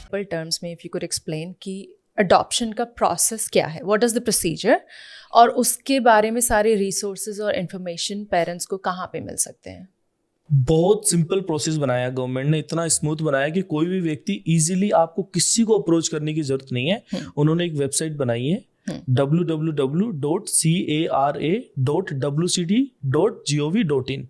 Simple terms में if you could explain कि adoption का प्रोसेस क्या है, व्हाट इज़ द प्रोसीजर, और उसके बारे में सारे रिसोर्सेज और इन्फॉर्मेशन पेरेंट्स को कहाँ पे मिल सकते हैं? बहुत सिंपल प्रोसेस बनाया गवर्नमेंट ने, इतना स्मूथ बनाया कि कोई भी व्यक्ति इजीली, आपको किसी को अप्रोच करने की जरूरत नहीं है। उन्होंने एक वेबसाइट बनाई है www.cara.wcd.gov.in।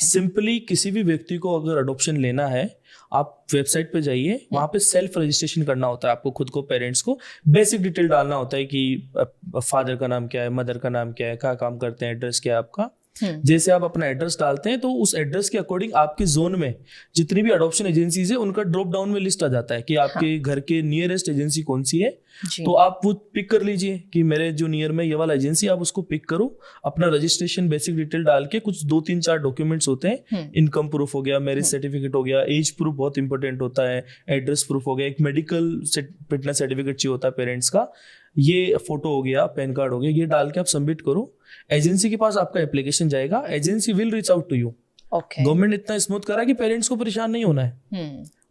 सिंपली किसी भी व्यक्ति को अगर अडॉप्शन लेना है, आप वेबसाइट पे जाइए, वहां पे सेल्फ रजिस्ट्रेशन करना होता है आपको, खुद को, पेरेंट्स को बेसिक डिटेल डालना होता है कि फादर का नाम क्या है, मदर का नाम क्या है, क्या काम करते हैं, एड्रेस क्या है आपका। जैसे आप अपना एड्रेस डालते हैं तो उस एड्रेस के अकॉर्डिंग आपके जोन में जितनी भी अडॉप्शन एजेंसीज है उनका ड्रॉप डाउन में लिस्ट आ जाता है कि आपके घर के नियरेस्ट एजेंसी कौन सी है। तो आप वो पिक कर लीजिए कि मेरे जो नियर में ये वाला एजेंसी, आप उसको पिक करो, अपना रजिस्ट्रेशन बेसिक डिटेल डाल के, कुछ 2-3-4 डॉक्यूमेंट्स होते हैं, इनकम प्रूफ हो गया, मैरिज सर्टिफिकेट हो गया, एज प्रूफ बहुत इंपॉर्टेंट होता है, एड्रेस प्रूफ हो गया, एक मेडिकल फिटनेस सर्टिफिकेट चाहिए होता है पेरेंट्स का, ये फोटो हो गया, पैन कार्ड हो गया, ये डाल के आप सबमिट करो। एजेंसी के पास आपका एप्लीकेशन जाएगा, agency will reach out to you. Government इतना स्मूथ करा कि पेरेंट्स को परेशान नहीं होना है,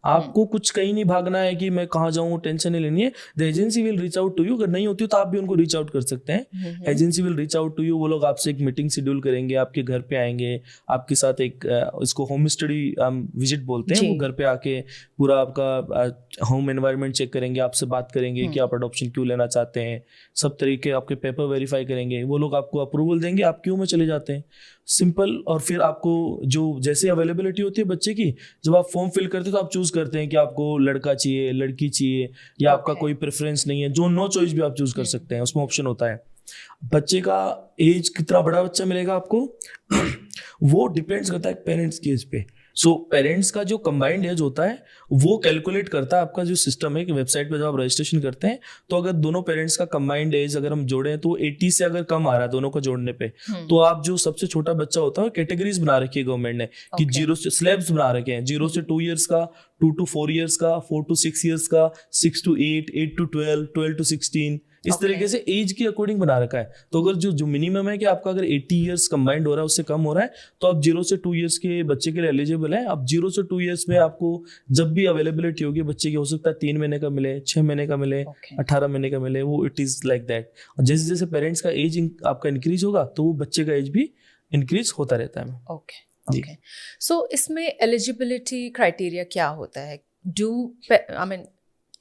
आपको कुछ कहीं नहीं भागना है कि मैं कहाँ जाऊँ, टेंशन नहीं लेनी है। The agency will reach out to you. अगर नहीं होती तो आप भी उनको रीच आउट कर सकते हैं। Agency will reach out to you, वो लोग आपसे एक मीटिंग शेड्यूल करेंगे, आपके घर पे आएंगे, आपके साथ एक इसको होम स्टडी विजिट बोलते हैं, वो घर पे आके पूरा आपका होम एनवायरनमेंट चेक करेंगे, आपसे बात करेंगे कि आप अडॉप्शन क्यों लेना चाहते हैं, सब तरीके आपके पेपर वेरीफाई करेंगे, वो लोग आपको अप्रूवल देंगे, आप क्यों में चले जाते हैं, सिंपल। और फिर आपको जो जैसे अवेलेबिलिटी होती है बच्चे की, जब आप फॉर्म फिल करते हैं तो आप चूज करते हैं कि आपको लड़का चाहिए, लड़की चाहिए, या आपका कोई प्रेफरेंस नहीं है, जो नो चॉइस भी आप चूज कर सकते हैं, उसमें ऑप्शन होता है। बच्चे का एज, कितना बड़ा बच्चा मिलेगा आपको वो डिपेंड्स करता है पेरेंट्स की एज पे। सो पेरेंट्स का जो कंबाइंड एज होता है वो कैलकुलेट करता है आपका जो सिस्टम है कि वेबसाइट पे जब आप रजिस्ट्रेशन करते हैं, तो अगर दोनों पेरेंट्स का कंबाइंड एज अगर हम जोड़े तो 80 से अगर कम आ रहा है दोनों को जोड़ने पे, तो आप जो सबसे छोटा बच्चा होता है, कैटेगरीज बना रखी है गवर्नमेंट ने कि 0 से स्लैब्स बना रखे हैं, 0 से 2 ईयर्स का, 2 to 4 ईयर्स का, 4 to 6 ईयर्स का, 6 to 8, 8 to 12, 12 to 16, इस तरीके से एज के अकॉर्डिंग बना रखा है। तो अगर जो मिनिमम है कि आपका अगर 80 ईयर्स कंबाइंड हो रहा है, उससे कम हो रहा है, तो आप 0 से 2 ईयर्स के बच्चे के लिए एलिजिबल है। आप 0 से 2 ईयर्स में आपको जब भी अवेलेबिलिटी होगी बच्चे की, हो सकता है 3 महीने का मिले, 6 महीने का मिले, 18 महीने का मिले, वो इट इज लाइक दैट। और जैसे जैसे पेरेंट्स का एज आपका इंक्रीज होगा तो वो बच्चे का एज भी इंक्रीज होता रहता है। ओके, सो इसमें एलिजिबिलिटी क्राइटेरिया क्या होता है?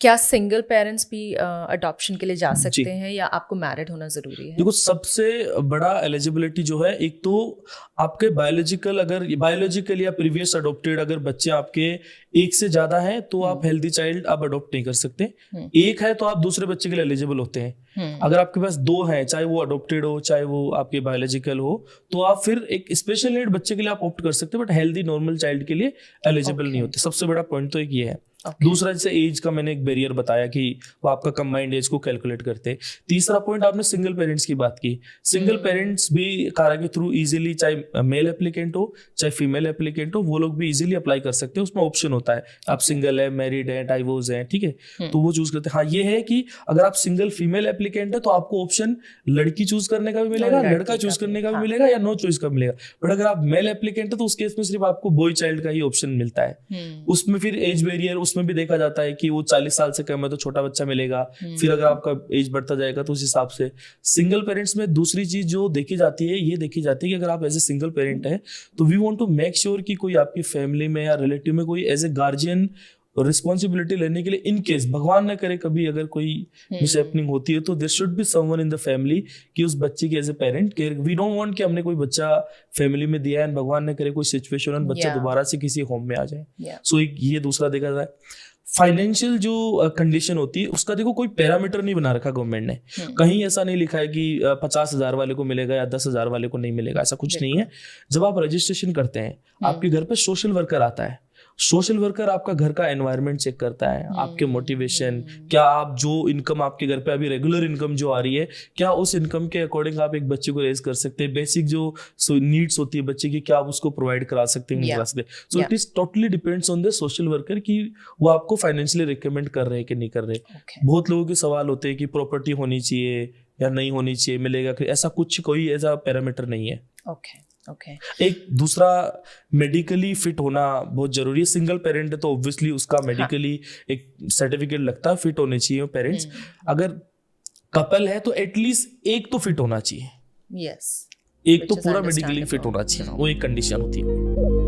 क्या सिंगल पेरेंट्स भी अडॉप्शन के लिए जा सकते हैं या आपको मैरिड होना जरूरी है? देखो, सबसे बड़ा एलिजिबिलिटी जो है, एक तो आपके बायोलॉजिकल या प्रीवियस अडॉप्टेड अगर बच्चे आपके एक से ज्यादा हैं तो आप हेल्दी चाइल्ड आप अडॉप्ट नहीं कर सकते। एक है तो आप दूसरे बच्चे के लिए एलिजिबल होते हैं। अगर आपके पास 2 हैं, चाहे वो अडॉप्टेड हो चाहे वो आपके बायोलॉजिकल हो, तो आप फिर एक स्पेशल नीड बच्चे के लिए आप ऑप्ट कर सकते हैं, बट हेल्दी नॉर्मल चाइल्ड के लिए एलिजिबल नहीं होते। सबसे बड़ा पॉइंट तो एक ये है। दूसरा, जैसे एज का मैंने एक बैरियर बताया कि वो आपका कंबाइंड एज को कैलकुलेट करते। तीसरा पॉइंट, आपने सिंगल पेरेंट्स की बात की। सिंगल पेरेंट्स भी कारा के थ्रू इजीली, चाहे मेल एप्लीकेंट हो चाहे फीमेल एप्लीकेंट हो, वो लोग भी इजीली अप्लाई कर सकते हैं। उसमें ऑप्शन होता है, आप सिंगल है, मैरिड है, डाइवोर्स है, ठीक है, तो वो चूज करते हैं। हाँ, ये है कि अगर आप सिंगल फीमेल एप्लीकेंट है तो आपको ऑप्शन लड़की चूज करने का भी मिलेगा, लड़का चूज करने का भी मिलेगा, या नो चॉइस का मिलेगा। बट अगर आप मेल एप्लीकेंट है तो उस केस में सिर्फ आपको बॉय चाइल्ड का ही ऑप्शन मिलता है। उसमें फिर एज बैरियर उसमें भी देखा जाता है कि वो 40 साल से कम है तो छोटा बच्चा मिलेगा। फिर अगर आपका एज बढ़ता जाएगा तो उस हिसाब से। सिंगल पेरेंट्स में दूसरी चीज जो देखी जाती है, ये देखी जाती है कि अगर आप एज ए सिंगल पेरेंट है तो we want to make sure कि कोई आपकी फैमिली में या रिलेटिव में कोई एज ए गार्जियन रिस्पॉन्सिबिलिटी लेने के लिए, इन केस भगवान न करे कभी अगर कोई मिसहैपनिंग होती है, तो there should be someone in the family कि उस बच्चे की as a parent care. We don't want कि हमने कोई बच्चा फैमिली में दिया है, भगवान न करे कोई सिचुएशन और बच्चा दोबारा से किसी होम में आ जाए। सो एक ये दूसरा देखा जाए। फाइनेंशियल जो कंडीशन होती है उसका देखो कोई पैरामीटर नहीं बना रखा गवर्नमेंट ने। कहीं ऐसा नहीं लिखा है कि 50,000 वाले को मिलेगा या 10,000 वाले को नहीं मिलेगा, ऐसा कुछ नहीं है। जब आप रजिस्ट्रेशन करते हैं, आपके घर पे सोशल वर्कर आता है। सोशल वर्कर आपका घर का एनवायरनमेंट चेक करता है, आपके मोटिवेशन, क्या आप जो इनकम आपके घर पे अभी रेगुलर इनकम जो आ रही है, क्या उस इनकम के अकॉर्डिंग आप एक बच्चे को रेज कर सकते हैं। बेसिक जो नीड्स होती है बच्चे की, क्या आप उसको प्रोवाइड करा सकते हैं, नहीं करा सकते। So it is totally depends on the social worker कि वो आपको फाइनेंशियली रिकमेंड कर रहे हैं कि नहीं कर रहे। बहुत लोगों के सवाल होते हैं कि प्रॉपर्टी होनी चाहिए या नहीं होनी चाहिए, मिलेगा, ऐसा कुछ कोई ऐसा पैरामीटर नहीं है। ओके। ओके एक दूसरा मेडिकली फिट होना बहुत जरूरी है। सिंगल पेरेंट है तो ऑब्वियसली उसका मेडिकली एक सर्टिफिकेट लगता है, फिट होने चाहिए पेरेंट्स। अगर कपल है तो एटलीस्ट एक तो फिट होना चाहिए, यस, एक तो पूरा मेडिकली फिट होना चाहिए, वो एक कंडीशन होती है।